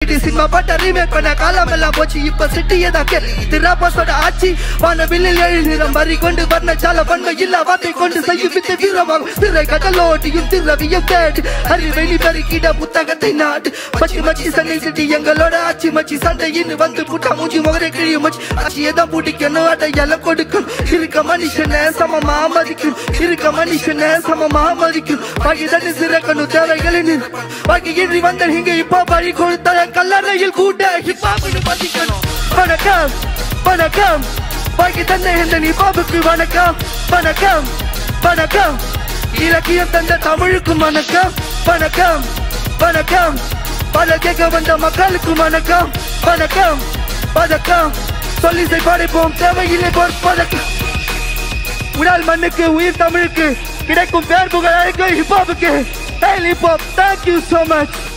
CD cinema பாட்ட remake பண்ண காலம் எல்லாம் போச்சு இப்ப சிட்டியே தான் இது ராப்பர்ஸோட ஆட்சி வானவில்லில் எழுநிறம் வரி கொண்டு வர்ண சால வன்மை இல்ல வார்த்தை கொண்டு செய்யும் வித்து வீரமாகும் திரை கடலோட்டியும் திரவியம் தேடு அறிவெளி பெருக்கிட புத்தகத்தை நாடு மச்சி மச்சி சண்டை சிட்டி எங்களோட ஆட்சி மச்சி சண்டையின்னு வந்து புட்டா மூஞ்சி முகரை கிழியும் மச்சி ஆட்சியை தான் பிடிக்கணும் அடையாளம் கொடுக்கும் இருக்க மனுஷனை சமமா மதிக்கும் இருக்க மனுஷனை சமமா மதிக்கும் பாக்கி தண்ணி சிறக்கணும் தேவைகளின் பாக்கி இன்றி வந்த இங்க இப்ப பழி கொடுத்த கல்லறையில் கூட ஹிப்பாப்னு பதிக்கணும் வணக்கம் வணக்கம் பாக்கி தந்தை என்ற நீ பாபுக்கு வணக்கம் வணக்கம் வணக்கம் இலக்கியம் தந்த தமிழுக்கும் வணக்கம் வணக்கம் வணக்கம் பல கேட்க வந்த மக்களுக்கும் வணக்கம் வணக்கம் வணக்கம் சொல்லிசை படைப்போம் தேவையில்லை பதக்கம் உடல் மண்ணுக்கு உயிர் தமிழுக்கு கிடைக்கும் பேர் புகழ் ஹிப்பாப்புக்கு. Thank you so much.